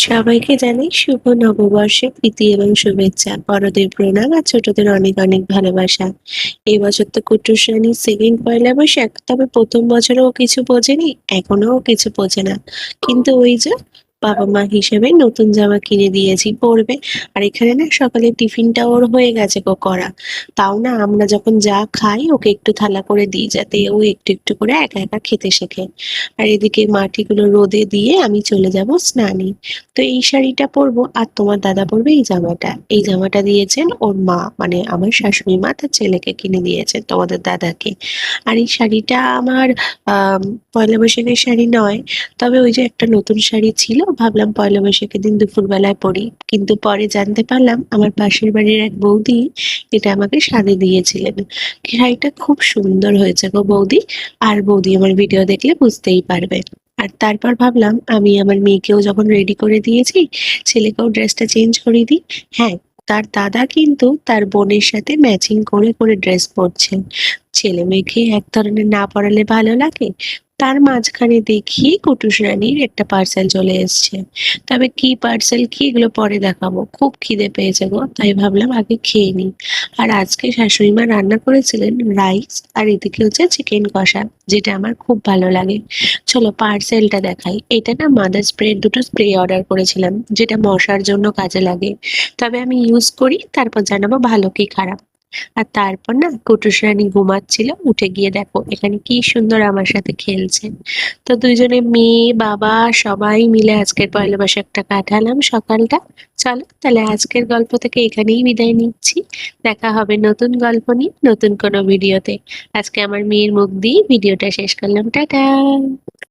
সবাইকে জানাই শুভ নববর্ষের প্রীতি এবং শুভেচ্ছা। বড়দের প্রণাম আর ছোটদের অনেক অনেক ভালোবাসা। এই বছর তো কুট্টুস রানীর সেকেন্ড পয়লা বৈশাখ, তবে প্রথম বছরেও কিছু বোঝেনি, এখনো কিছু বোঝে না। কিন্তু ওই যে বাবা মা হিসেবে নতুন জামা কিনে দিয়েছি, পরবে। আর এখানে না সকালে টিফিনটা ওর হয়ে গেছে গো করা। তাও না আমরা যখন যা খাই ওকে একটু থালা করে দিই, যাতে ও একটু একটু করে একা একা খেতে শেখে। আর এদিকে মাটিগুলো রোদে দিয়ে আমি চলে যাব স্নানে। তো এই শাড়িটা পরবো আর তোমার দাদা পরবে এই জামাটা দিয়েছেন ওর মা, মানে আমার শাশুড়ি মা তার ছেলেকে কিনে দিয়েছেন তোমাদের দাদাকে। আর এই শাড়িটা আমার আহ পয়লা বৈশাখের শাড়ি নয়, তবে ওই যে একটা নতুন শাড়ি ছিল, ভাবলাম পয়লা বৈশাখের দিন দুপুরবেলায় পরি, কিন্তু পরে জানতে পারলাম আমার পাশের বাড়ির এক বৌদি এটা আমাকে সাথে দিয়েছিলেন। শাড়িটা খুব সুন্দর হয়েছে গো বৌদি, আর বৌদি আমার ভিডিও দেখলে বুঝতেই পারবে। আর তারপর ভাবলাম আমি আমার মেয়েকেও যখন রেডি করে দিয়েছি, ছেলেকেও ড্রেসটা চেঞ্জ করে দিই। হ্যাঁ, তার দাদা কিন্তু তার বোনের সাথে ম্যাচিং করে করে ড্রেস পরছেন। ছেলে মেয়েকে এক ধরনের না পরালে ভালো লাগে। তার মাঝখানে দেখি কুটুস রানীর একটা পার্সেল চলে এসছে। তবে কি পার্সেল কি এগুলো পরে দেখাবো, খুব খিদে পেয়েছে গো, তাই ভাবলাম আগে খেয়ে নিই। আর আজকে শাশুড়ি মা রান্না করেছিলেন রাইস, আর এদিকে হচ্ছে চিকেন কষা, যেটা আমার খুব ভালো লাগে। চলো পার্সেলটা দেখাই। এটা না মাদার স্প্রে, দুটো স্প্রে অর্ডার করেছিলাম, যেটা মশার জন্য কাজে লাগে। তবে আমি ইউজ করি, তারপর জানাবো ভালো কি খারাপ। আর তারপর না কুটুস রানী ঘুমাচ্ছিল, উঠে গিয়ে দেখো এখানে কি সুন্দর আমার সাথে খেলছে। তো দুইজনে মেয়ে বাবা সবাই মিলে আজকের পয়লা বৈশাখটা কাটালাম সকালটা। চলো তাহলে আজকের গল্প থেকে এখানেই বিদায় নিচ্ছি। দেখা হবে নতুন গল্প নিয়ে নতুন কোনো ভিডিওতে। আজকে আমার মেয়ের মুখ দিয়ে ভিডিওটা শেষ করলাম, টাটা।